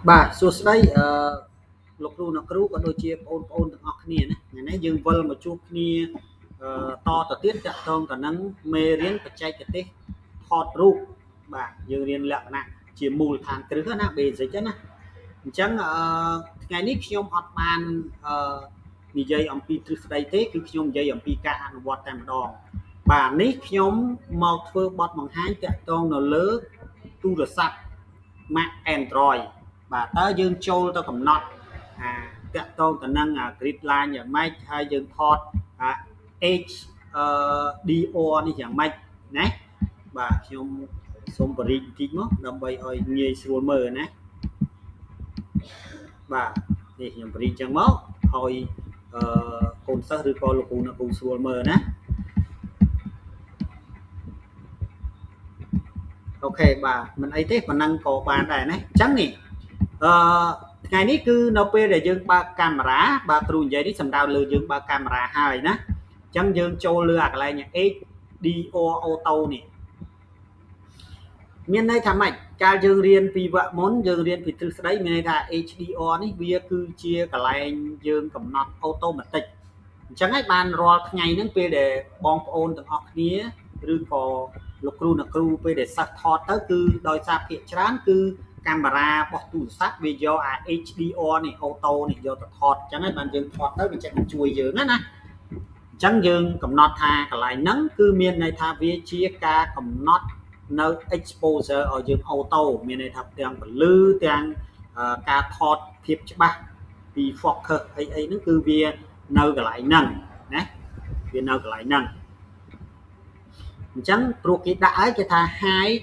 បាទសួស្តីលោកគ្រូអ្នកគ្រូក៏ដូចជាបងប្អូនទាំងអស់គ្នាណាថ្ងៃនេះយើងវិលមកជួបគ្នាតទៅទៀតតាក់ទងទៅនឹងមេរៀនបច្ចេកទេសថតរូបបាទយើងរៀនលក្ខណៈជាមូលដ្ឋានគ្រឹះណា basic ណាអញ្ចឹងថ្ងៃនេះខ្ញុំអត់បាននិយាយអំពីទ្រឹស្ដីទេគឺខ្ញុំនិយាយអំពីការអនុវត្តតែម្ដងបាទនេះខ្ញុំមកធ្វើបទបង្ហាញតាក់ទងនៅលើទូរស័ព្ទ Mac Android បាទតើយើងចូលទៅកំណត់តាក់ទងទៅនឹង grid line យ៉ាងម៉េចហើយយើងថតHDR នេះយ៉ាងម៉េចណាបាទខ្ញុំសូមបរិយាបន្តិចមកដើម្បីឲ្យងាយស្រួលមើលណាបាទនេះខ្ញុំបរិយាចឹងមកឲ្យកូនសិស្សឬក៏លោកគ្រូអ្នកគ្រូស្រួលមើលណាអូខេបាទមិនអីទេប៉ុណ្ណឹងក៏បានដែរណាអញ្ចឹងនេះថ្ងៃនេះគឺនៅពេលដែលយើងបើកកាមេរ៉ាបាទគ្រូនិយាយនេះសំដៅលើយើងបើកកាមេរ៉ាហើយណាអញ្ចឹងយើងចូលលើអាកន្លែង HDR auto នេះមានន័យថាម៉េចកាលយើងរៀនពីវគ្គមុនយើងរៀនពីទ្រឹស្ដីមានន័យថា HDR នេះវាគឺជាកន្លែងយើងកំណត់ automatic អញ្ចឹងហើយបានរាល់ថ្ងៃហ្នឹងពេលដែលបងប្អូនទាំងអស់គ្នាឬក៏លោកគ្រូអ្នកគ្រូពេលដែលសិស្សថតទៅគឺដោយសារភាគច្រើនគឺកាមេរ៉ារបស់ទូរស័ព្ទវាយកHDR នេះ auto នេះយកទៅថតអញ្ចឹងហើយបានយើងថតទៅវាចេះតែជួយយើងណាអញ្ចឹងយើងកំណត់ថាកន្លែងហ្នឹងគឺមានន័យថាវាជាការកំណត់នៅ exposure ឲ្យយើង auto មានន័យថាទាំងពន្លឺទាំងការថតភាពច្បាស់ពី focus អីហ្នឹងគឺវានៅកន្លែងហ្នឹងណាវានៅកន្លែងហ្នឹងអញ្ចឹងព្រោះគេដាក់ឲ្យគេថា high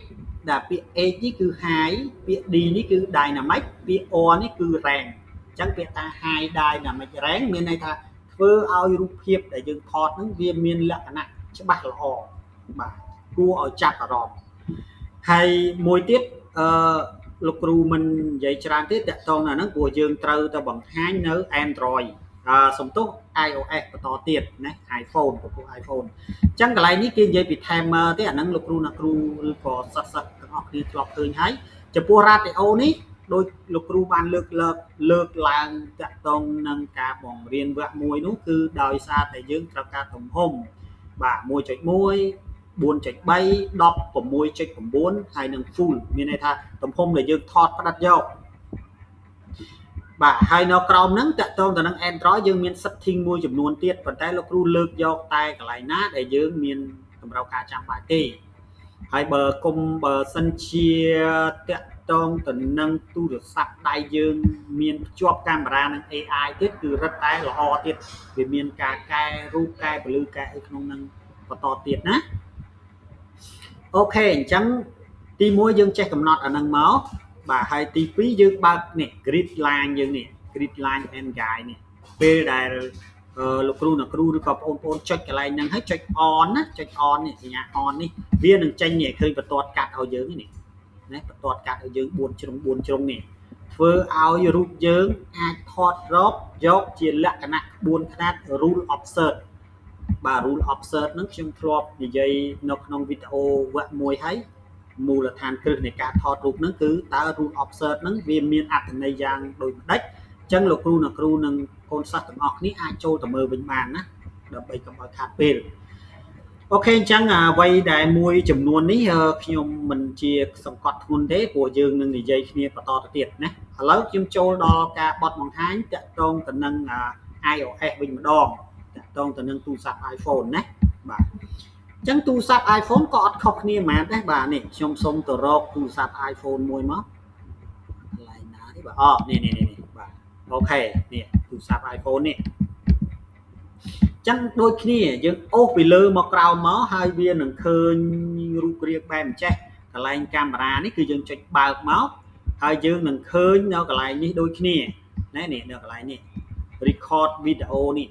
ដែលពាក្យ H នេះគឺ high ពាក្យ D នេះគឺ dynamic ពាក្យ R នេះគឺ range អញ្ចឹងពាក្យថា high dynamic range មានន័យថាធ្វើឲ្យរូបភាពដែលយើងថតហ្នឹងវាមានលក្ខណៈច្បាស់ល្អបាទគួរឲ្យចាប់អារម្មណ៍ហើយមួយទៀតលោកគ្រូមិននិយាយច្រើនទេតាក់ទងនៅហ្នឹងព្រោះយើងត្រូវទៅបង្ហាញនៅ Android សំទោស iOS បន្តទៀតណា iPhone ពពុះ iPhone អញ្ចឹងកន្លែងនេះគេនិយាយពី timer ទេអាហ្នឹងលោកគ្រូអ្នកគ្រូឬក៏សិស្សទាំងអស់គ្នាធ្លាប់ឃើញហើយចំពោះ radio នេះដោយលោកគ្រូបានលើកឡើងតាក់ទងនឹងការបង្រៀនវគ្គ1នោះគឺដោយសារតែយើងត្រូវការទំហំបាទ 1.1 4.3 16.9 ហើយនឹង full មានន័យថាទំហំដែលយើងថតផ្ដិតយកបាទហើយនៅក្រោមហ្នឹងតាក់ទងទៅនឹង Android យើងមាន setting មួយចំនួនទៀតប៉ុន្តែលោកគ្រូលើកយកតែកន្លែងណាដែលយើងមានតម្រូវការចាំបាច់ទេហើយបើសិនជាតាក់ទងទៅនឹងទូរស័ព្ទដៃយើងមានភ្ជាប់កាមេរ៉ានឹង AI ទៀតគឺរឹតតែល្អទៀតវាមានការកែរូបកែពន្លឺកែអីក្នុងហ្នឹងបន្តទៀតណាអូខេអញ្ចឹងទី1យើងចេះកំណត់អាហ្នឹងមកបាទហើយទី2យើងបើកនេះ grid line យើងនេះ grid line and guide នេះពេលដែលលោកគ្រូអ្នកគ្រូឬក៏បងប្អូនចុចកន្លែងហ្នឹងហើយចុច on ណាចុច on នេះសញ្ញា on នេះវានឹងចេញនេះឃើញបន្ទាត់កាត់ឲ្យយើងនេះណាបន្ទាត់កាត់ឲ្យយើង4ជ្រុងនេះធ្វើឲ្យរូបយើងអាចថតយកជាលក្ខណៈក្បួនខ្នាត rule of third បាទ rule of third ហ្នឹងខ្ញុំធ្លាប់និយាយនៅក្នុងវីដេអូវគ្គ1ហើយមូលដ្ឋានគ្រឹះនៃការថតរូបហ្នឹងគឺតើ rule of third ហ្នឹងវាមានអត្ថន័យយ៉ាងដូចម្ដេចអញ្ចឹងលោកគ្រូអ្នកគ្រូនិងកូនសិស្សទាំងអស់គ្នាអាចចូលទៅមើលវិញបានណាដើម្បីកុំឲ្យខាតពេលអូខេអញ្ចឹងអ្វីដែលមួយចំនួននេះខ្ញុំមិនជាសង្កត់ធ្ងន់ទេព្រោះយើងនឹងនិយាយគ្នាបន្តទៅទៀតណាឥឡូវខ្ញុំចូលដល់ការបត់បង្ហាញតាក់ទងទៅនឹង iOS វិញម្ដងតាក់ទងទៅនឹងទូរស័ព្ទ iPhone ណាបាទអញ្ចឹងទូរស័ព្ទ iPhone ក៏អត់ខុសគ្នាហ្មងដែរបាទនេះខ្ញុំសុំទៅរកទូរស័ព្ទ iPhone មួយមកកន្លែងណានេះបាទនេះបាទអូខេនេះទូរស័ព្ទ iPhone នេះចឹងដូចគ្នាយើងអូសពីលើមកក្រោមមកហើយវានឹងឃើញរូបរាងបែបអញ្ចេះកន្លែងកាមេរ៉ានេះគឺយើងចុចបើកមកហើយយើងនឹងឃើញនៅកន្លែងនេះដូចគ្នាណានេះនៅកន្លែងនេះ record video នេះ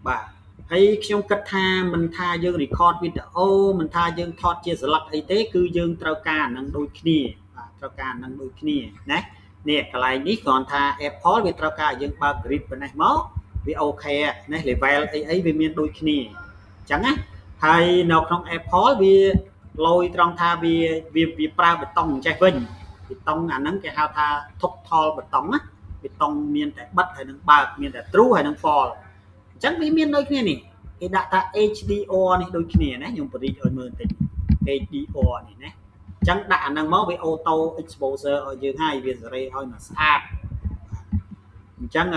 បាទហើយខ្ញុំគិតថាមិនថាយើង record video មិនថាយើងថតជាស្លឹកអីទេគឺយើងត្រូវការអានឹងដូចគ្នាបាទត្រូវការអានឹងដូចគ្នាណានេះកន្លែងនេះគ្រាន់ថា Apple វាត្រូវការឲ្យយើងបើក grid ប៉ុណ្ណេះមកវាអូខេណា level អីវាមានដូចគ្នាអញ្ចឹងណាហើយនៅក្នុង Apple វាលយត្រង់ថាវាប្រើបេតុងចេះវិញ បេតុងអាហ្នឹងគេហៅថា total បេតុងណាបេតុងមានតែបិទហើយនឹងបើកមានតែ true ហើយនឹង false អញ្ចឹងវាមានដូចគ្នានេះគេដាក់ថា HDR នេះដូចគ្នាណាខ្ញុំបរិយាឲ្យមើលបន្តិច HDR នេះណាអញ្ចឹងដាក់អាហ្នឹងមកវា auto exposure ឲ្យយើងហើយវាសេរីឲ្យមកស្អាតអញ្ចឹង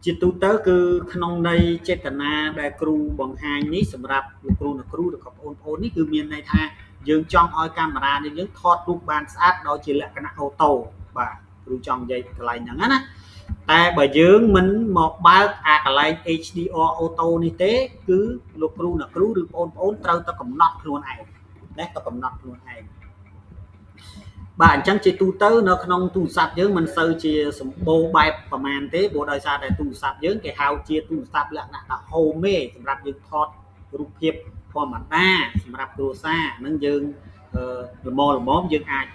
ជាទូទៅគឺក្នុងន័យចេតនាដែលគ្រូបង្ហាញនេះសម្រាប់លោកគ្រូអ្នកគ្រូឬក៏បងប្អូននេះគឺមានន័យថាយើងចង់ឲ្យកាមេរ៉ានេះយើងថតរូបបានស្អាតដោយជាលក្ខណៈអូតូបាទគ្រូចង់និយាយកន្លែងហ្នឹងណាតែបើយើងមិនមកបើកអាកន្លែង HDR អូតូនេះទេគឺលោកគ្រូអ្នកគ្រូឬបងប្អូនត្រូវតែកំណត់ខ្លួនឯងណាទៅកំណត់ខ្លួនឯងបាទអញ្ចឹងជាទូទៅនៅក្នុងទូរស័ព្ទយើងមិនសូវជាសម្បូរបែបប្រមាណទេព្រោះដោយសារតែទូរស័ព្ទយើងគេហៅជាទូរស័ព្ទលក្ខណៈថា home ទេសម្រាប់យើងថតរូបភាពធម្មតាសម្រាប់គ្រួសារហ្នឹងយើងល្មមយើងអាច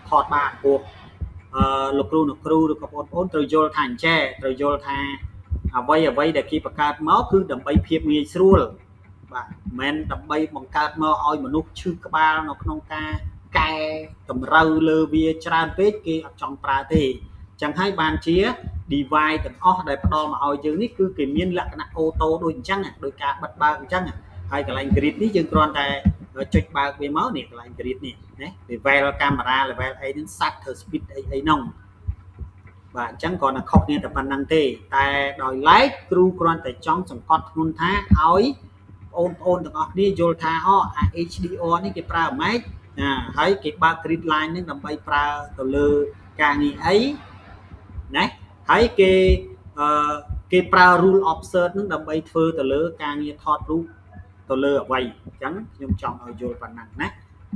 ថតបានព្រោះលោកគ្រូអ្នកគ្រូឬក៏បងប្អូនត្រូវយល់ថាអញ្ចេះត្រូវយល់ថាអ្វីដែលគេបង្កើតមកគឺដើម្បីភាពងាយស្រួលបាទមិនមែនដើម្បីបង្កើតមកឲ្យមនុស្សឈឺក្បាលនៅក្នុងការកែតម្រូវលើវាច្រើនពេកគេអត់ចង់ប្រើទេអញ្ចឹងហើយបានជា device ទាំងអស់ដែលផ្ដល់មកឲ្យយើងនេះគឺគេមានលក្ខណៈអូតូដូចអញ្ចឹងដោយការបិទបើកអញ្ចឹងហើយកន្លែង grid នេះយើងគ្រាន់តែចុចបើកវាមកនេះកន្លែង grid នេះណា level camera level អីហ្នឹង shutter speed អីហ្នឹងបាទអញ្ចឹងគ្រាន់តែខុសគ្នាតែប៉ុណ្្នឹងទេតែដោយឡែកគ្រូគ្រាន់តែចង់សង្កត់ធ្ងន់ថាឲ្យបងប្អូនទាំងអស់គ្នាយល់ថាអា HDR នេះគេប្រើម៉េចហើយគេបើក grid line ហ្នឹងដើម្បីប្រើទៅលើការងារអីណាហើយគេប្រើ rule of thirds ហ្នឹងដើម្បីធ្វើទៅលើការងារថតរូបទៅលើអ្វីអញ្ចឹងខ្ញុំចង់ឲ្យយល់ប៉ុណ្ណឹងណា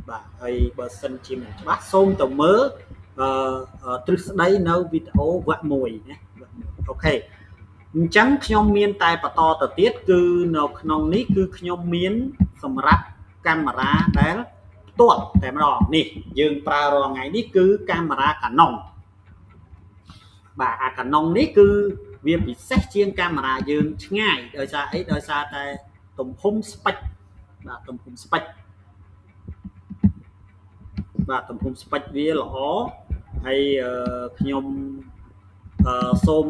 បាទហើយបើសិនជាមិនច្បាស់សូមទៅមើលទ្រឹស្ដីនៅវីដេអូវគ្គ1ណាអូខេអញ្ចឹងខ្ញុំមានតែបន្តទៅទៀតគឺនៅក្នុងនេះគឺខ្ញុំមានសម្រាប់កាមេរ៉ាដែលផ្ទាល់តែម្ដងនេះយើងប្រើរាល់ថ្ងៃនេះគឺកាមេរ៉ា Canon បាទអា Canon នេះគឺវាពិសេសជាងកាមេរ៉ាយើងឆ្ងាយដោយសារអីដោយសារតែទំហំស្ពេចបាទទំហំស្ពេចបាទទំហំស្ពេចវាល្អហើយខ្ញុំសូម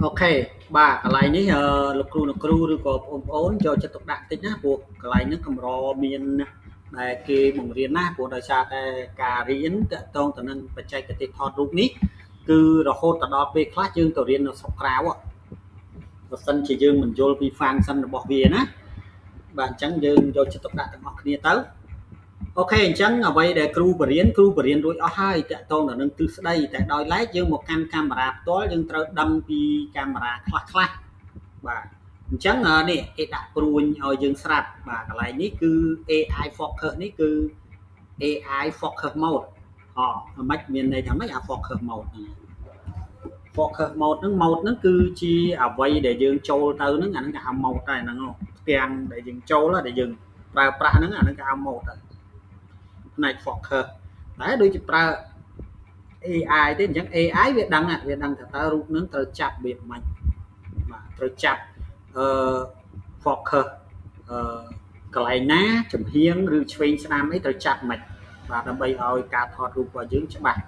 អូខេបាទកន្លែងនេះលោកគ្រូអ្នកគ្រូឬក៏បងប្អូនចូលចិត្តទុកដាក់តិចណាព្រោះកន្លែងនេះកម្រមានដែលគេបង្រៀនណាព្រោះដោយសារតែការរៀនតកតងទៅនឹងបច្ចេកទេសថតរូបនេះគឺរហូតដល់ពេលខ្លះយើងទៅរៀននៅស្រុកក្រៅបើសិនជាយើងមិនយល់ពី function របស់វាណាបាទអញ្ចឹងយើងយកចិត្តទុកដាក់ទាំងអស់គ្នាទៅអូខេអញ្ចឹងអ្វីដែលគ្រូបរៀនរួចអស់ហើយតកតងទៅនឹងទ្រឹស្ដីតែដោយឡែកយើងមកកាន់កាមេរ៉ាផ្ទាល់យើងត្រូវដឹងពីកាមេរ៉ាខ្លះបាទអញ្ចឹងនេះគេដាក់ព្រួញឲ្យយើងស្រាប់បាទកន្លែងនេះគឺ AI focus នេះគឺ AI focus mode មិនមានន័យថាម៉េចអា focus mode ហ្នឹង focus mode ហ្នឹងគឺជាអ្វីដែលយើងចូលទៅហ្នឹងអាហ្នឹងគេហៅ mode តែហ្នឹងផ្ទាំងដែលយើងចូលដែលយើងប្រើប្រាស់ហ្នឹងអាហ្នឹងគេហៅ mode តែផ្នែក focus តែដូចជាប្រើ AI ទេអញ្ចឹង AI វាដឹងថាតើរូបហ្នឹងត្រូវចាប់វាមិនបាទត្រូវចាប់focus កន្លែងណាចំហៀងឬឆ្វេងស្ដាំអីត្រូវចាប់មិនបាទដើម្បីឲ្យការថតរូបរបស់យើងច្បាស់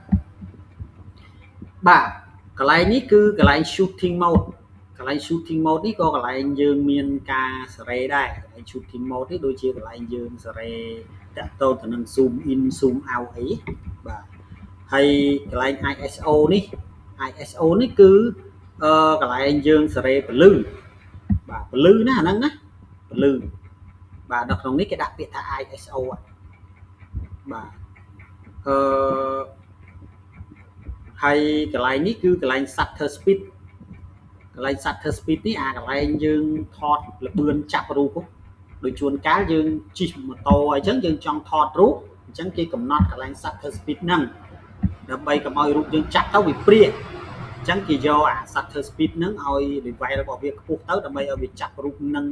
បាទកន្លែងនេះគឺកន្លែង shooting mode កន្លែង shooting mode នេះក៏កន្លែងយើងមានការសេរីដែរកន្លែង shooting mode នេះដូចជាកន្លែងយើងសេរីតាក់ទងទៅនឹង zoom in zoom out អីបាទហើយកន្លែង ISO នេះគឺកន្លែងយើងសេរីពលឺបាទពលឺណាអាហ្នឹងណាពលឺបាទនៅក្នុងនេះគេដាក់ពាក្យថា ISO បាទហើយកន្លែងនេះគឺកន្លែង shutter speed កន្លែង shutter speed នេះអាកន្លែងយើងថតល្បឿនចាប់រូបដូចជួនកាលយើងជិះម៉ូតូអញ្ចឹងយើងចង់ថតរូបអញ្ចឹងគេកំណត់កន្លែង shutter speed ហ្នឹងដើម្បីកុំឲ្យរូបយើងចាប់ទៅវាព្រាអញ្ចឹងគេយកអា shutter speed ហ្នឹងឲ្យ level របស់វាខ្ពស់ទៅដើម្បីឲ្យវាចាប់រូបនឹង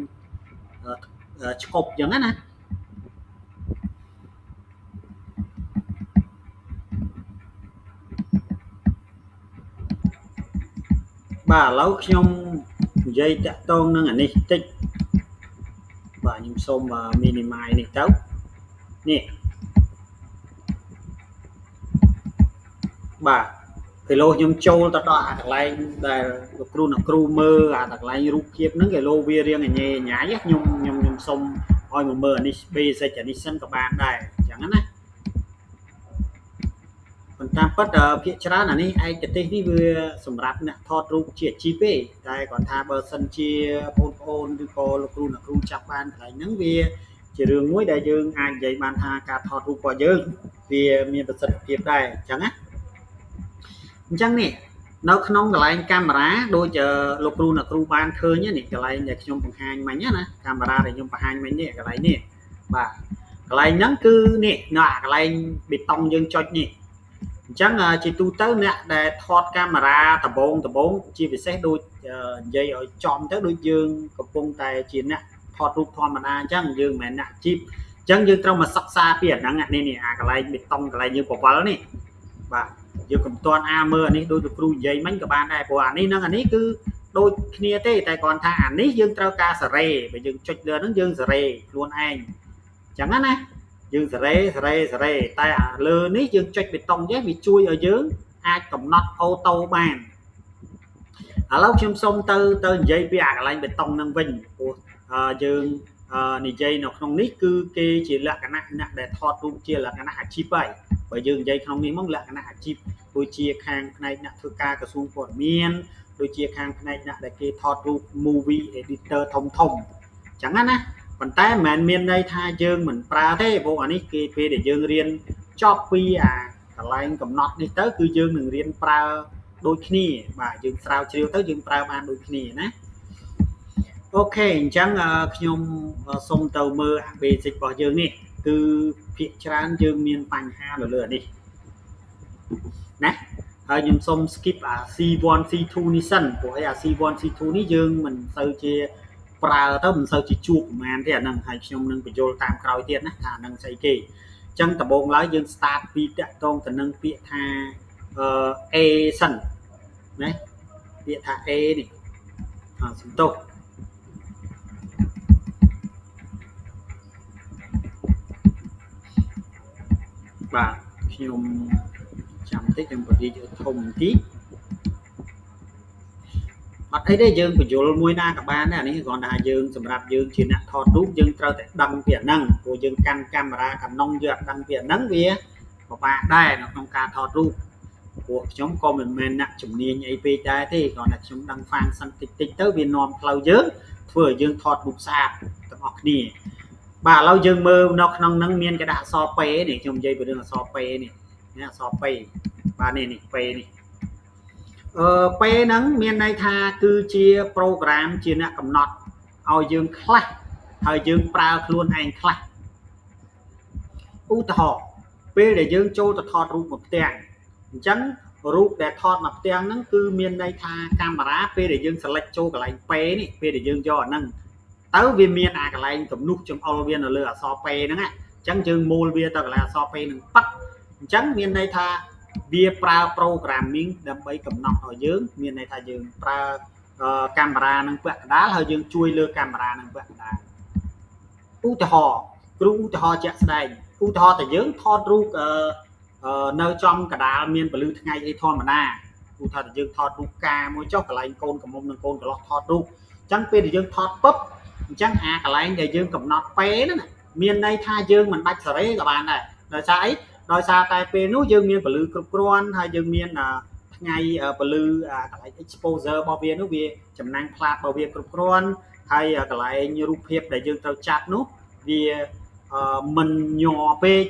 ឆ្កប់អញ្ចឹងណាបាទឥឡូវខ្ញុំនិយាយតាក់ទងនឹងអានេះតិចបាទ ខ្ញុំសូម minimize នេះទៅនេះបាទពេលលោកខ្ញុំចូលទៅដល់អាកន្លែងដែលលោកគ្រូអ្នកគ្រូមើលអាកន្លែងរូបភាពហ្នឹងគេលោកវារៀងញ៉េញ៉ាយខ្ញុំសូមឲ្យមកមើលអានេះ basic អានេះសិនក៏បានដែរអញ្ចឹងណាប៉ុន្តែពិតភាគច្រើនអានេះឯកទេសនេះវាសម្រាប់អ្នកថតរូបជាអាជីពទេតែគាត់ថាបើសិនជាបងប្អូនឬក៏លោកគ្រូអ្នកគ្រូចាប់បានកន្លែងហ្នឹងវាជារឿងមួយដែលយើងអាចនិយាយបានថាការថតរូបរបស់យើងវាមានប្រសិទ្ធភាពដែរអញ្ចឹងណាអញ្ចឹងនេះនៅក្នុងកន្លែងកាមេរ៉ាដូចលោកគ្រូអ្នកគ្រូបានឃើញនេះកន្លែងដែលខ្ញុំបង្ហាញមិញណាកាមេរ៉ាដែលខ្ញុំបង្ហាញមិញនេះកន្លែងនេះបាទកន្លែងហ្នឹងគឺនេះនៅអាកន្លែងបេតុងយើងចុចនេះអញ្ចឹងជាទូទៅអ្នកដែលថតកាមេរ៉ាដំបងជាពិសេសដូចនិយាយឲ្យចំទៅដូចយើងកំពុងតែជាអ្នកថតរូបធម្មតាអញ្ចឹងយើងមិនមែនអ្នកអាជីពអញ្ចឹងយើងត្រូវមកសិក្សាពីអាហ្នឹងនេះអាកន្លែងបេតុងកន្លែងយើងបវល់នេះបាទយើងកុំទាន់មើលអានេះដូចលោកគ្រូនិយាយមិញក៏បានដែរព្រោះអានេះនឹងអានេះគឺដូចគ្នាទេតែគ្រាន់ថាអានេះយើងត្រូវការសេរីបើយើងចុចលើហ្នឹងយើងសេរីខ្លួនឯងអញ្ចឹងណាយើងសេរីតែអាលើនេះយើងចុចបេតុងចេះវាជួយឲ្យយើងអាចកំណត់អូតូបានឥឡូវខ្ញុំសូមទៅនិយាយពីអាកន្លែងបេតុងហ្នឹងវិញព្រោះយើងនិយាយនៅក្នុងនេះគឺគេជាលក្ខណៈអ្នកដែលថតរូបជាលក្ខណៈអាជីពហើយបើយើងនិយាយក្នុងនេះមកលក្ខណៈអាជីពដូចជាខាងផ្នែកអ្នកធ្វើការក្រសួងព័ត៌មានដូចជាខាងផ្នែកអ្នកដែលគេថតរូប movie editor ធំអញ្ចឹងណាប៉ុន្តែមិនមែនមានន័យថាយើងមិនប្រើទេព្រោះអានេះគេពេលដែលយើងរៀនចប់ពីអាកន្លែងកំណត់នេះទៅគឺយើងនឹងរៀនប្រើដូចគ្នាបាទយើងស្រាវជ្រាវទៅយើងប្រើបានដូចគ្នាណាអូខេអញ្ចឹងខ្ញុំសូមទៅមើលអា basic របស់យើងនេះគឺភាគច្រើនយើងមានបញ្ហានៅលើនេះណាហើយខ្ញុំសូម skip អា C1 C2 នេះសិនព្រោះអា C1 C2 នេះយើងមិនសូវជាប្រើទៅមិនសូវជាជួបប្រហែលទេអាហ្នឹងហើយខ្ញុំនឹងបញ្យល់តាមក្រោយទៀតណាថាហ្នឹងស្អីគេអញ្ចឹងដំបូងឡើយយើង start ពីតាក់ទងទៅនឹងពាក្យថាA សិនណាពាក្យថា A នេះសំទោសបាទខ្ញុំចាំតិចខ្ញុំបរិយាធំបន្តិចអត់អីទេយើងបញ្យល់មួយណាក៏បានដែរអានេះគ្រាន់តែយើងសម្រាប់យើងជាអ្នកថតរូបយើងត្រូវតែដឹងពីអាហ្នឹងព្រោះយើងកាន់កាមេរ៉ាកាណុងយើងអត់ដឹងពីអាហ្នឹងវាពិបាកដែរនៅក្នុងការថតរូបព្រោះខ្ញុំក៏មិនមែនអ្នកជំនាញអីពេកដែរទេគ្រាន់តែខ្ញុំដឹងហ្វាងសិនតិចទៅវានាំផ្លូវយើងធ្វើឲ្យយើងថតរូបស្អាតទាំងអស់គ្នាបាទឥឡូវយើងមើលនៅក្នុងហ្នឹងមានគេដាក់អក្សរពេនេះខ្ញុំនិយាយពីរឿងអក្សរពេនេះអក្សរពេបាទនេះពេនេះពេហ្នឹងមានន័យថាគឺជា program ជាអ្នកកំណត់ឲ្យយើងខ្លះហើយយើងប្រើខ្លួនឯងខ្លះឧទាហរណ៍ពេលដែលយើងចូលទៅថតរូបមួយផ្ទាំងអញ្ចឹងរូបដែលថតមួយផ្ទាំងហ្នឹងគឺមានន័យថាកាមេរ៉ាពេលដែលយើង select ចូលកន្លែងពេនេះពេលដែលយើងយកអាហ្នឹងទៅវាមានអាកន្លែងទំនុះចង្អុលវានៅលើអក្សរពេហ្នឹងអញ្ចឹងយើងមូលវាទៅកន្លែងអក្សរពេនឹងប៉ាត់អញ្ចឹងមានន័យថាវាប្រើ programming ដើម្បីកំណត់ឲ្យយើងមានន័យថាយើងប្រើកាមេរ៉ានឹងពាក់កណ្ដាលហើយយើងជួយលើកាមេរ៉ានឹងពាក់កណ្ដាលឧទាហរណ៍គ្រូឧទាហរណ៍ជាក់ស្ដែងឧទាហរណ៍តែយើងថតរូបនៅចំកណ្ដាលមានពលឺថ្ងៃអីធម្មតាឧទាហរណ៍តែយើងថតរូបការមួយចុះកន្លែងកូនកំមុំនិងកូនកន្លោះថតរូបអញ្ចឹងពេលដែលយើងថតពុបអញ្ចឹងអាកន្លែងដែលយើងកំណត់ពេហ្នឹងមានន័យថាយើងមិនបាច់សេរីក៏បានដែរដោយសារអីដោយសារតែពេលនោះយើងមានពលឺគ្រប់គ្រាន់ហើយយើងមានថ្ងៃពលឺកន្លែង exposure របស់វានោះវាចំណាំងផ្លាតរបស់វាគ្រប់គ្រាន់ហើយកន្លែងរូបភាពដែលយើងត្រូវចាប់នោះវាមិនញ័រពេក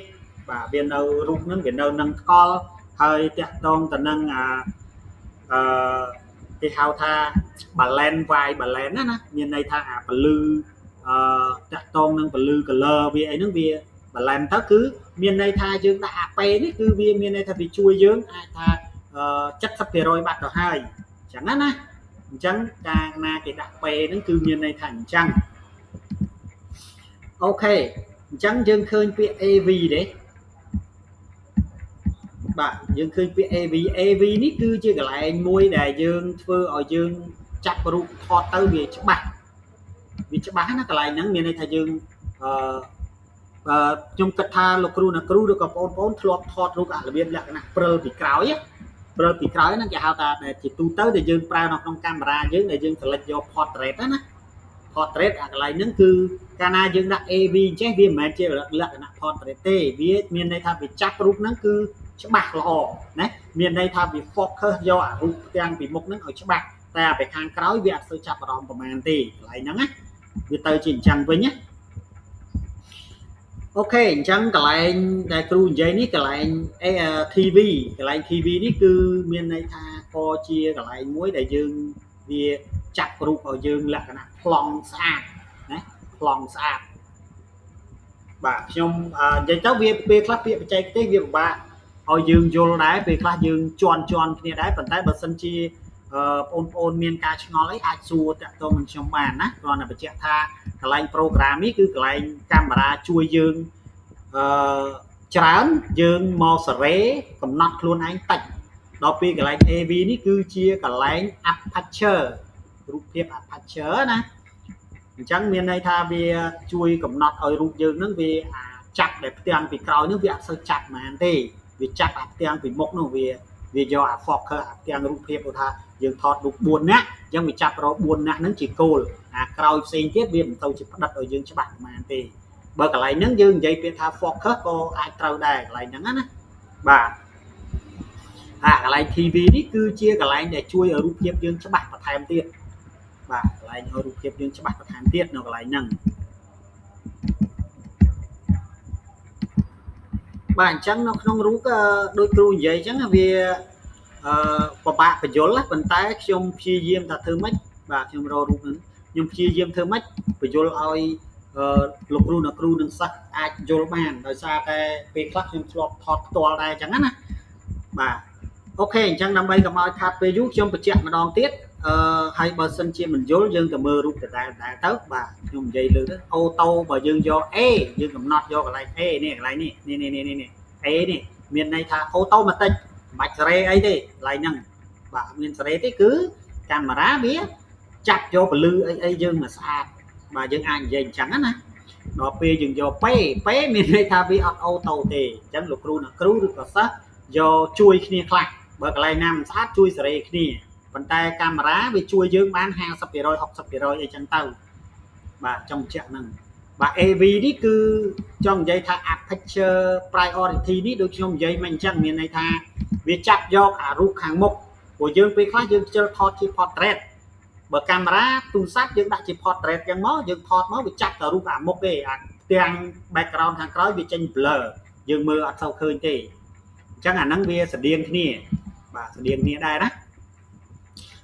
បាទវានៅរូបហ្នឹងវានៅនឹងថ្កល់ហើយតាក់ទងទៅនឹងគេហៅថា balance white balance ណាមានន័យថាអាពលឺតាក់ទងនឹងពលឺ color វាអីហ្នឹងវា balance ទៅគឺមានន័យថាយើងដាក់អាពេនេះគឺវាមានន័យថាវាជួយយើងអាចថា 70% បាត់ទៅហើយអញ្ចឹងណាអញ្ចឹងការណាគេដាក់ពេហ្នឹងគឺមានន័យថាអញ្ចឹងអូខេអញ្ចឹងយើងឃើញពាក្យ AV ទេបាទយើងឃើញពាក្យ AV នេះគឺជាកន្លែងមួយដែលយើងធ្វើឲ្យយើងចាប់រូបថតទៅវាច្បាស់ វាច្បាស់ណាកន្លែងហ្នឹងមានន័យថាយើងខ្ញុំគិតថាលោកគ្រូអ្នកគ្រូឬក៏បងប្អូនធ្លាប់ថតរូបអារបៀបលក្ខណៈព្រិលពីក្រោយហ្នឹងគេហៅថាជាទូទៅដែលយើងប្រើនៅក្នុងកាមេរ៉ាយើងដែលយើង select យក portrait ណា portrait អាកន្លែងហ្នឹងគឺកាលណាយើងដាក់ AV អញ្ចឹងវាមិនមែនជាលក្ខណៈ portrait ទេវាមានន័យថាវាចាប់រូបហ្នឹងគឺច្បាស់ល្អណាមានន័យថាវា focus យកអារូបផ្ទាំងពីមុខហ្នឹងឲ្យច្បាស់តែពីខាងក្រោយវាអត់សូវចាប់អារម្មណ៍ប្រហែលទេកន្លែងហ្នឹងណាវាទៅជាអញ្ចឹងវិញណាអូខេអញ្ចឹងកន្លែងដែលគ្រូនិយាយនេះកន្លែង TV កន្លែង TV នេះគឺមានន័យថាក៏ជាកន្លែងមួយដែលយើងវាចាប់រូបឲ្យយើងលក្ខណៈប្លង់ស្អាតណាប្លង់ស្អាតបាទខ្ញុំនិយាយទៅវាពេលខ្លះពាក្យបច្ចេកទេសវាពិបាកឲ្យយើងយល់ដែរពេលខ្លះយើងជន់គ្នាដែរប៉ុន្តែបើសិនជាបងប្អូនមានការឆ្ងល់អីអាចសួរតាក់ទងនឹងខ្ញុំបានណាគ្រាន់តែបញ្ជាក់ថាកន្លែង program នេះគឺកន្លែងកាមេរ៉ាជួយយើងច្រើនយើងមកសេរីកំណត់ខ្លួនឯងតិចដល់ពេលកន្លែង AV នេះគឺជាកន្លែង aperture រូបភាព aperture ណាអញ្ចឹងមានន័យថាវាជួយកំណត់ឲ្យរូបយើងហ្នឹងវាចាប់ដែលផ្ទាំងពីក្រោយហ្នឹងវាអត់សូវចាប់ហ្មងទេវាចាប់អាផ្ទាំងពីមុខនោះវាយកអា focus អាផ្ទាំងរូបភាពគាត់ថាយើងថតរូប4នាក់អញ្ចឹងវាចាប់រក4នាក់ហ្នឹងជាគោលអាក្រោយផ្សេងទៀតវាមិនទៅជាផ្ដិតឲ្យយើងច្បាស់ហ្មងទេបើកន្លែងហ្នឹងយើងនិយាយពាក្យថា focus ក៏អាចត្រូវដែរកន្លែងហ្នឹងណាបាទកន្លែង TV នេះគឺជាកន្លែងដែលជួយឲ្យរូបភាពយើងច្បាស់បន្ថែមទៀតបាទកន្លែងឲ្យរូបភាពយើងច្បាស់បន្ថែមទៀតនៅកន្លែងហ្នឹងបាទអញ្ចឹងនៅក្នុងរូបដូចគ្រូនិយាយអញ្ចឹងវាពិបាកបញ្យល់ប៉ុន្តែខ្ញុំព្យាយាមថាធ្វើម៉េចបាទខ្ញុំរករូបហ្នឹងខ្ញុំព្យាយាមធ្វើម៉េចបញ្យល់ឲ្យលោកគ្រូអ្នកគ្រូនឹងសិស្សអាចយល់បានដោយសារតែពេលខ្លះខ្ញុំធ្លាប់ថតផ្ទាល់ដែរអញ្ចឹងណាបាទអូខេអញ្ចឹងដើម្បីកុំឲ្យខាត់ពេលយូរខ្ញុំបញ្ជាក់ម្ដងទៀតហើយបើសិនជាមិនយល់យើងទៅមើលរូបដដែលទៅបាទខ្ញុំនិយាយលើទៅអូតូបើយើងយក A យើងកំណត់យកកន្លែង A នេះកន្លែងនេះA នេះមានន័យថាអូតូម៉ាទិកមិនបាច់សេរីអីទេកន្លែងហ្នឹងបាទមានសេរីទេគឺកាមេរ៉ាវាចាប់យកពលឺអីយើងមកស្អាតបាទយើងអាចនិយាយអញ្ចឹងណាដល់ពេលយើងយកពេមានន័យថាវាអត់អូតូទេអញ្ចឹងលោកគ្រូអ្នកគ្រូឬក៏សិស្សយកជួយគ្នាខ្លះបើកន្លែងណាមិនស្អាតជួយសេរីគ្នាប៉ុន្តែកាមេរ៉ាវាជួយយើងបាន 50% 60% អីចឹងទៅបាទចង់បញ្ជាក់ហ្នឹងបាទ AV នេះគឺចង់និយាយថា aperture priority នេះដូចខ្ញុំនិយាយមិនអញ្ចឹងមានន័យថាវាចាប់យកអារូបខាងមុខព្រោះយើងពេលខ្លះយើងខ្ជិលថតជា portrait បើកាមេរ៉ាទូរស័ព្ទយើងដាក់ជា portrait ចឹងមកយើងថតមកវាចាប់តែរូបអាមុខទេអាទាំង background ខាងក្រោយវាចេញ blur យើងមើលអត់សូវឃើញទេអញ្ចឹងអាហ្នឹងវាស្តៀងគ្នាបាទស្តៀងគ្នាដែរណា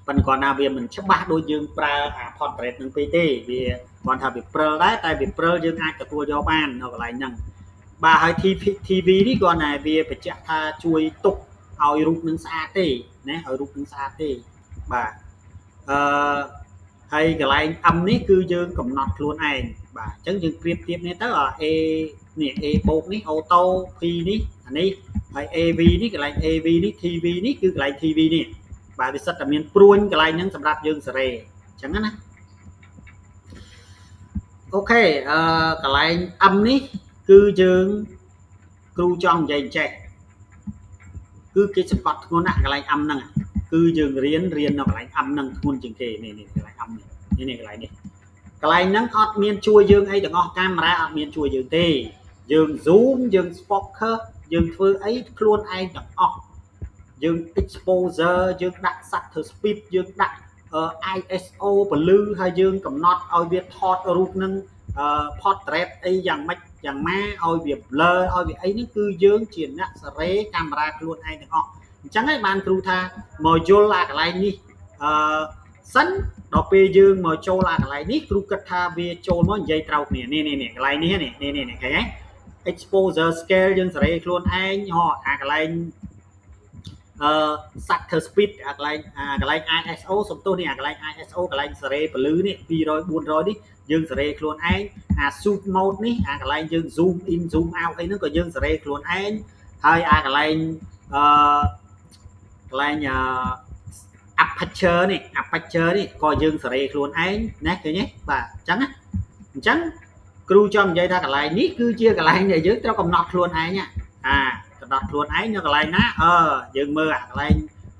ប៉ុន្តែគាត់ថាវាមិនច្បាស់ដូចយើងប្រើអា portrait នឹងពេកទេវាគាត់ថាវាព្រិលដែរតែវាព្រិលយើងអាចទទួលយកបាននៅកន្លែងហ្នឹងបាទហើយ TV នេះគាត់ថាវាបញ្ជាក់ថាជួយទប់ឲ្យរូបនឹងស្អាតទេណាឲ្យរូបនឹងស្អាតទេបាទហើយកន្លែង M នេះគឺយើងកំណត់ខ្លួនឯងបាទអញ្ចឹងយើងប្រៀបធៀបនេះទៅA នេះ A បូកនេះអូតូ P នេះអានេះហើយ AV នេះកន្លែង AV នេះ TV នេះគឺកន្លែង TV នេះបាទវាសិតតែមានព្រួញកន្លែងហ្នឹងសម្រាប់យើងសេរីអញ្ចឹងណាអូខេកន្លែង M នេះគឺយើងគ្រូចង់និយាយចេះគឺគេសង្កត់ធ្ងន់ណាស់កន្លែង M ហ្នឹងគឺយើងរៀននៅកន្លែង M ហ្នឹងធ្ងន់ជាងគេនេះកន្លែង M នេះកន្លែងនេះកន្លែងហ្នឹងអត់មានជួយយើងអីទាំងអស់កាមេរ៉ាអត់មានជួយយើងទេយើង zoom យើង focus យើងធ្វើអីខ្លួនឯងទាំងអស់យើង exposure យើងដាក់ shutter speed យើងដាក់ ISO ពលឺហើយយើងកំណត់ឲ្យវាថតរូបនឹង portrait អីយ៉ាងម៉េចយ៉ាងម៉ាឲ្យវា blur ឲ្យវាអីនេះគឺយើងជាអ្នកសេរីកាមេរ៉ាខ្លួនឯងទាំងអស់អញ្ចឹងហើយបានគ្រូថាមកយល់អាកន្លែងនេះសិនដល់ពេលយើងមកចូលអាកន្លែងនេះគ្រូគិតថាវាចូលមកនិយាយត្រូវគ្នានេះកន្លែងនេះនេះឃើញទេ exposure scale យើងសេរីខ្លួនឯងអាកន្លែងshutter speed អាកន្លែង ISO សំទោសនេះអាកន្លែង ISO កន្លែងសេរីពលឺនេះ200 400នេះយើងសេរីខ្លួនឯងអា shoot mode នេះអាកន្លែងយើង zoom in zoom out អីហ្នឹងក៏យើងសេរីខ្លួនឯងហើយអាកន្លែង aperture នេះ aperture នេះក៏យើងសេរីខ្លួនឯងណាឃើញទេបាទអញ្ចឹងណាអញ្ចឹងគ្រូចង់និយាយថាកន្លែងនេះគឺជាកន្លែងដែលយើងត្រូវកំណត់ខ្លួនឯងកំណត់ខ្លួនឯងនៅកន្លែងណាយើងមើលអាកន្លែង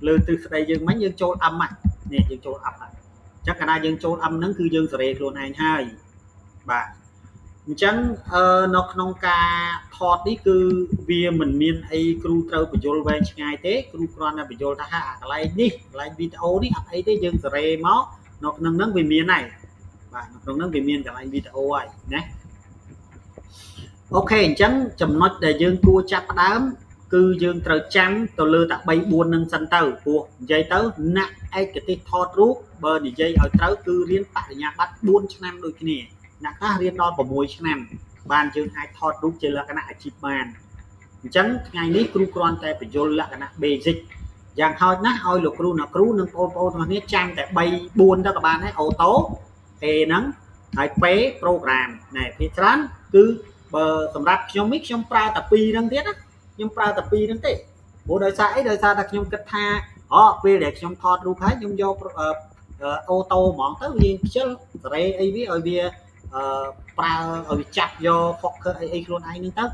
លើទ្រឹស្ដីយើងមិញយើងចូល M នេះយើងចូល M អញ្ចឹងកាលណាយើងចូល M ហ្នឹងគឺយើងសេរីខ្លួនឯងហើយបាទអញ្ចឹងនៅក្នុងការថតនេះគឺវាមិនមានអីគ្រូត្រូវបញ្យល់វែងឆ្ងាយទេគ្រូគ្រាន់តែបញ្យល់ថាអាកន្លែងនេះកន្លែងវីដេអូនេះអត់អីទេយើងសេរីមកនៅក្នុងហ្នឹងវាមានហើយបាទនៅក្នុងហ្នឹងវាមានកន្លែងវីដេអូហើយណាអូខេអញ្ចឹងចំណុចដែលយើងគួរចាប់ផ្ដើមគឺយើងត្រូវចាំទៅលើតែ3 4នឹងសិនទៅព្រោះនិយាយទៅអ្នកឯកទេសថតរូបបើនិយាយឲ្យត្រូវគឺរៀនបរិញ្ញាបត្រ4ឆ្នាំដូចគ្នាអ្នកខ្លះរៀនដល់6ឆ្នាំបានយើងអាចថតរូបជាលក្ខណៈអាជីពបានអញ្ចឹងថ្ងៃនេះគ្រូគ្រាន់តែបញ្យល់លក្ខណៈ basic យ៉ាងហោចណាស់ឲ្យលោកគ្រូអ្នកគ្រូនិងបងប្អូនទាំងគ្នាចាំតែ3 4ទៅក៏បានដែរអូតូ A ហ្នឹងហើយ P program ណែភាគច្រើនគឺបើសម្រាប់ខ្ញុំនេះខ្ញុំប្រើតែ2ហ្នឹងទៀតណាខ្ញុំប្រើតែ2ហ្នឹងទេព្រោះដោយសារអីដោយសារតែខ្ញុំគិតថាពេលដែលខ្ញុំថតរូបហើយខ្ញុំយកអូតូហ្មងទៅវាខ្ជិលសេរីអីវាឲ្យវាប្រើឲ្យវាចាប់យក focus អីខ្លួនឯងហ្នឹងទៅ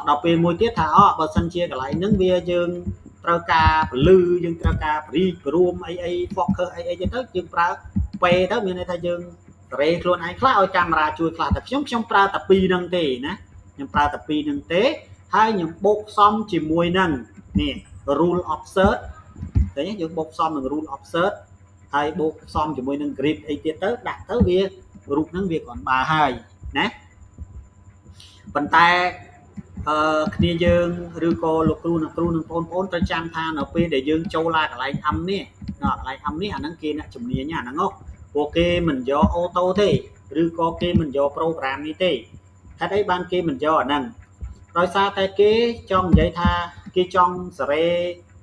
ដល់ពេលមួយទៀតថាបើសិនជាកន្លែងហ្នឹងវាយើងត្រូវការពលឺយើងត្រូវការប្រីព្ររួមអី focus អីទៅយើងប្រើពេលទៅមានន័យថាយើងសេរីខ្លួនឯងខ្លះឲ្យកាមេរ៉ាជួយខ្លះតែខ្ញុំប្រើតែ2ហ្នឹងទេណាខ្ញុំប្រើតែ2ហ្នឹងទេហើយខ្ញុំបូកផ្សំជាមួយនឹងនេះ rule of third ឃើញយើងបូកផ្សំនឹង rule of third ហើយបូកផ្សំជាមួយនឹង grid អីទៀតទៅដាក់ទៅវារូបហ្នឹងវាគ្រាន់បើហើយណាប៉ុន្តែគ្នាយើងឬក៏លោកគ្រូនិងគ្រូនិងបងប្អូនត្រូវចាំថានៅពេលដែលយើងចូលឡាកន្លែង M នេះកន្លែង M នេះអាហ្នឹងគេអ្នកជំនាញអាហ្នឹងពួកគេមិនយកអូតូទេឬក៏គេមិនយក program នេះទេហេតុអីបានគេមិនយកអាហ្នឹងដោយសារតែគេចង់និយាយថាគេចង់សេរី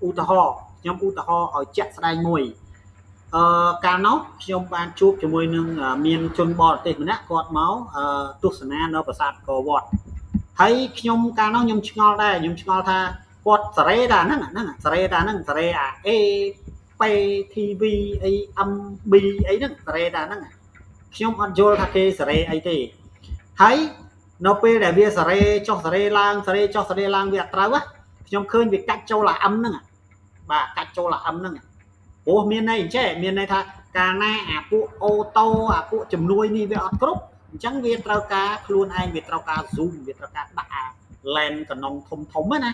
ឧទាហរណ៍ខ្ញុំឧទាហរណ៍ឲ្យជាក់ស្ដែងមួយកាលនោះខ្ញុំបានជួបជាមួយនឹងមានជនបរទេសម្នាក់គាត់មកទស្សនានៅប្រាសាទអង្គរវត្តហើយខ្ញុំកាលនោះខ្ញុំឆ្ងល់ដែរខ្ញុំឆ្ងល់ថាគាត់សេរីតាហ្នឹងសេរីតាហ្នឹងសេរីអា A P TV អី MB អីហ្នឹងសេរីតាហ្នឹងខ្ញុំអត់យល់ថាគេសេរីអីទេហើយនៅពេលដែលវាសេរីចុះសេរីឡើងសេរីចុះសេរីឡើងវាអត់ត្រូវខ្ញុំឃើញវាកាច់ចូលអា M ហ្នឹងបាទកាច់ចូលអា M ហ្នឹងព្រោះមានន័យអញ្ចេះមានន័យថាកាលណាអាពួកអូតូអាពួកជំនួយនេះវាអត់គ្រប់អញ្ចឹងវាត្រូវការខ្លួនឯងវាត្រូវការ zoom វាត្រូវការដាក់ lens កណុងធំណា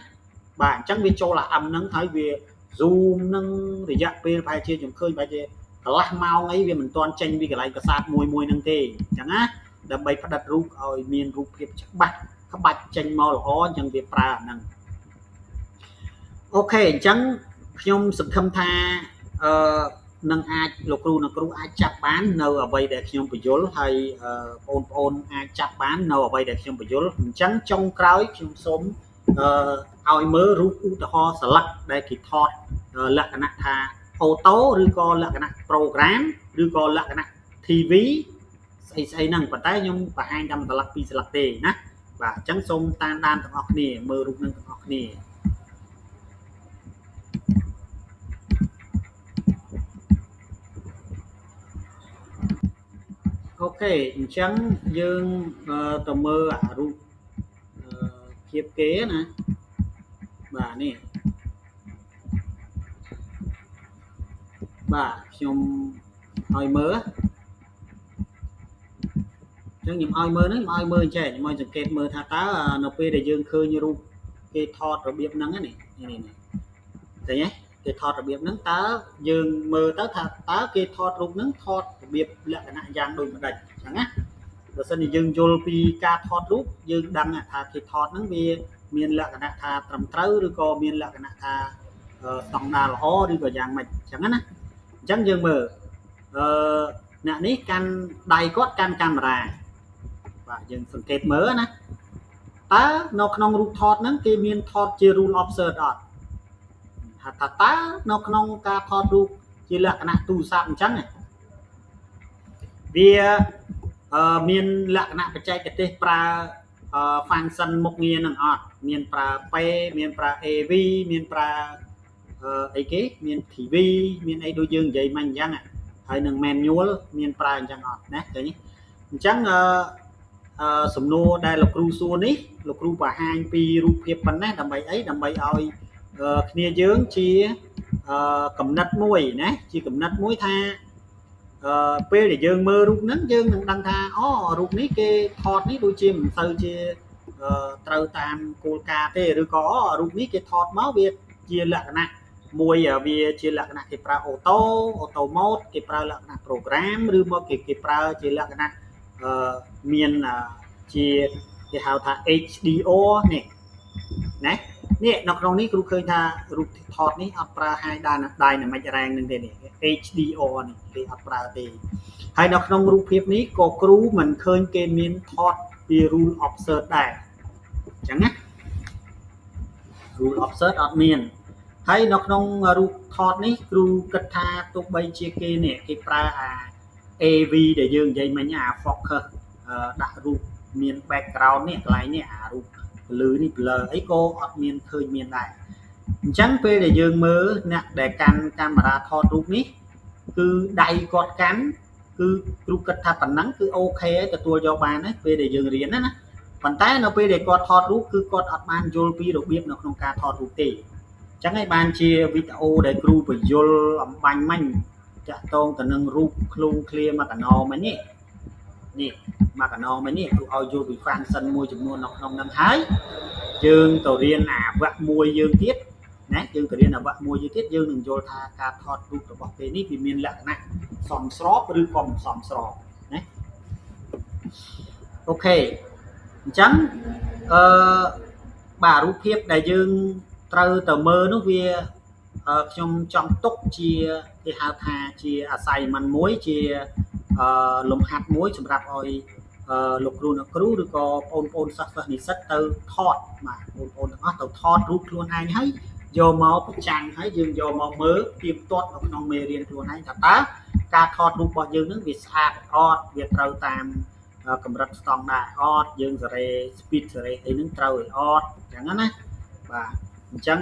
បាទអញ្ចឹងវាចូលអា M ហ្នឹងហើយវា zoom នឹងរយៈពេលប្រហែលជាខ្ញុំឃើញប្រហែលជាកន្លះម៉ោងអីវាមិនទាន់ចេញពីកន្លែងប្រាសាទមួយហ្នឹងទេអញ្ចឹងណាដើម្បីផ្ដិតរូបឲ្យមានរូបភាពច្បាស់ក្បាច់ចេញមកល្អអញ្ចឹងវាប្រើអាហ្នឹងអូខេអញ្ចឹងខ្ញុំសង្ឃឹមថានឹងអាចលោកគ្រូអ្នកគ្រូអាចចាប់បាននៅអ្វីដែលខ្ញុំបញ្យល់ហើយបងប្អូនអាចចាប់បាននៅអ្វីដែលខ្ញុំបញ្យល់អញ្ចឹងចុងក្រោយខ្ញុំសូមឲ្យមើលរូបឧទាហរណ៍ស្លឹកដែលគេថតលក្ខណៈថាអូតូឬក៏លក្ខណៈ program ឬក៏លក្ខណៈ TV ស្អីហ្នឹងប៉ុន្តែខ្ញុំបង្ហាញតែស្លឹក2ស្លឹកទេណាបាទអញ្ចឹងសូមតាមដានទាំងអស់គ្នាមើលរូបនឹងទាំងអស់គ្នាអូខេអញ្ចឹងយើងទៅមើលអារូបភាពគេណាបាទនេះបាទខ្ញុំឲ្យមើលអញ្ចឹងខ្ញុំឲ្យមើលហ្នឹងខ្ញុំឲ្យមើលចេះខ្ញុំឲ្យសង្កេតមើលថាតើនៅពេលដែលយើងឃើញរូបគេថតរបៀបហ្នឹងនេះឃើញទេគេថតរបៀបហ្នឹងតើយើងមើលទៅថាតើគេថតរូបហ្នឹងថតរបៀបលក្ខណៈយ៉ាងដូចម្ដេចអញ្ចឹងណាបើសិនជាយើងយល់ពីការថតរូបយើងដឹងថាគេថតហ្នឹងវាមានលក្ខណៈថាត្រឹមត្រូវឬក៏មានលក្ខណៈថាស្តង់ដារល្អឬក៏យ៉ាងម៉េចអញ្ចឹងណាអញ្ចឹងយើងមើលអ្នកនេះកាន់ដៃគាត់កាន់កាមេរ៉ាបាទយើងសង្កេតមើលណាតើនៅក្នុងរូបថតហ្នឹងគេមានថតជា rule of third អត់ថាតើនៅក្នុងការថតរូបជាលក្ខណៈទូរស័ព្ទអញ្ចឹងវាមានលក្ខណៈបច្ចេកទេសប្រើ function មុខងារនឹងអត់មានប្រើ P មានប្រើ AV មានប្រើ អីគេមាន TV មានអីដូចយើងនិយាយមិញអញ្ចឹងហើយនឹង manual មានប្រើអញ្ចឹងអត់ណាឃើញអញ្ចឹងសំណួរដែលលោកគ្រូសួរនេះលោកគ្រូបង្ហាញពីរូបភាពប៉ុណ្ណេះដើម្បីអីដើម្បីឲ្យគ្នាយើងជាកំណត់មួយណាជាកំណត់មួយថាពេលដែលយើងមើលរូបហ្នឹងយើងនឹងដឹងថាអូរូបនេះគេថតនេះដូចជាមិនសូវជាត្រូវតាមគោលការណ៍ទេឬក៏រូបនេះគេថតមកវាជាលក្ខណៈមួយវាជាលក្ខណៈគេប្រើអូតូម៉ូតគេប្រើលក្ខណៈ program ឬមកគេប្រើជាលក្ខណៈមានជាគេហៅថា HDR នេះណានេះនៅក្នុងនេះគ្រូឃើញថារូបថតនេះអត់ប្រើ high dynamic range នឹងទេនេះ HDR នេះគេអត់ប្រើទេហើយនៅក្នុងរូបភាពនេះក៏គ្រូមិនឃើញគេមានថតពី rule of third ដែរអញ្ចឹងណា rule of third អត់មានហើយនៅក្នុងរូបថតនេះគ្រូគិតថាទោះបីជាគេនេះគេប្រើអា AV ដែលយើងនិយាយមិញអា focus ដាក់រូបមាន background នេះកន្លែងនេះអារូបពលឺនេះ blur អីក៏អត់មានឃើញមានដែរអញ្ចឹងពេលដែលយើងមើលអ្នកដែលកាន់កាមេរ៉ាថតរូបនេះគឺដៃគាត់កាន់គឺគ្រូគិតថាប៉ុណ្ណឹងគឺអូខេទទួលយកបានហើយពេលដែលយើងរៀនណាប៉ុន្តែនៅពេលដែលគាត់ថតរូបគឺគាត់អត់បានយល់ពីរបៀបនៅក្នុងការថតរូបទេអញ្ចឹងហើយបានជាវីដេអូដែលគ្រូបញ្យល់អំបញ្ញមិញចាក់តងទៅនឹងរូបឃ្លូងឃ្លាមកកណោមិញនេះមកកណោមិញនេះគ្រូឲ្យយល់ពី function មួយចំនួននៅក្នុងហ្នឹងហើយយើងទៅរៀនអាវគ្គមួយយើងទៀតណាយើងទៅរៀនអាវគ្គមួយទៀតយើងនឹងយល់ថាការថតរូបរបស់គេនេះវាមានលក្ខណៈសមស្របឬក៏មិនសមស្របណាអូខេអញ្ចឹងបាទរូបភាពដែលយើងត្រូវទៅមើលនោះវាខ្ញុំចង់ទុកជាគេហៅថាជា assignment មួយជាលំហាត់មួយសម្រាប់ឲ្យលោកគ្រូអ្នកគ្រូឬក៏បងប្អូនសិស្សនិស្សិតទៅថតបាទបងប្អូនទាំងអស់ទៅថតរូបខ្លួនឯងហើយយកមកប្រចាំងហើយយើងយកមកមើលទៀងទាត់នៅក្នុងមេរៀនខ្លួនឯងថាតើការថតរូបរបស់យើងនឹងវាស្អាតអត់វាត្រូវតាមកម្រិតស្តង់ដារអត់យើងសេរី speed សេរីអីនឹងត្រូវឲ្យអត់អញ្ចឹងណាបាទអញ្ចឹង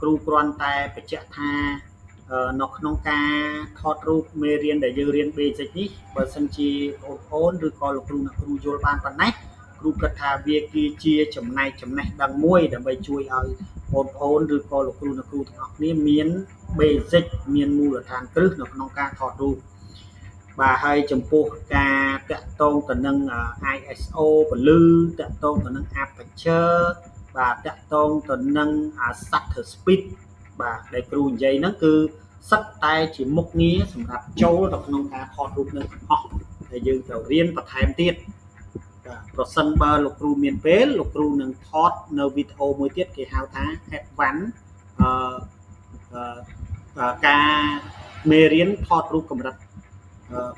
គ្រូគ្រាន់តែបញ្ជាក់ថានៅក្នុងការថតរូបមេរៀនដែលយើងរៀន basic នេះបើសិនជាបងប្អូនឬក៏លោកគ្រូអ្នកគ្រូយល់បានប៉ុណ្ណេះគ្រូគិតថាវាគឺជាចំណេះដឹងមួយដើម្បីជួយឲ្យបងប្អូនឬក៏លោកគ្រូអ្នកគ្រូទាំងអស់គ្នាមាន basic មានមូលដ្ឋានគ្រឹះនៅក្នុងការថតរូបបាទហើយចំពោះការតាក់ទងទៅនឹង ISO ពលឺតាក់ទងទៅនឹង aperture បាទតាក់ទងទៅនឹង shutter speed បាទដែលគ្រូនិយាយហ្នឹងគឺសិតតែជាមុខងារសម្រាប់ចូលទៅក្នុងការថតរូបនៅទាំងអស់ដែលយើងត្រូវរៀនបន្ថែមទៀតបាទប្រសិនបើលោកគ្រូមានពេលលោកគ្រូនឹងថតនៅវីដេអូមួយទៀតគេហៅថា advanced ការមេរៀនថតរូបកម្រិត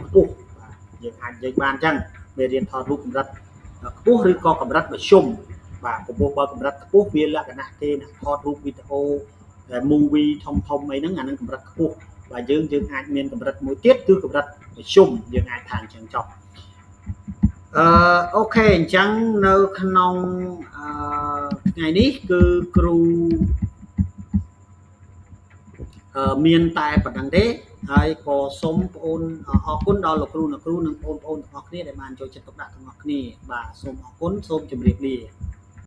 ខ្ពស់បាទយើងអាចនិយាយបានអញ្ចឹងមេរៀនថតរូបកម្រិតខ្ពស់ឬក៏កម្រិតមធ្យមបាទព្រោះបើកម្រិតខ្ពស់វាលក្ខណៈគេថតរូបវីដេអូដែល movie ធំអីហ្នឹងអានឹងកម្រិតខ្ពស់បាទយើងអាចមានកម្រិតមួយទៀតគឺកម្រិតមធ្យមយើងអាចថាអញ្ចឹងចុះអូខេអញ្ចឹងនៅក្នុងថ្ងៃនេះគឺគ្រូមានតែប៉ុណ្្នឹងទេហើយក៏សូមបងប្អូនអរគុណដល់លោកគ្រូអ្នកគ្រូនិងបងប្អូនទាំងអស់គ្នាដែលបានចូលចិត្តទុកដាក់ទាំងអស់គ្នាបាទសូមអរគុណសូមជម្រាបលា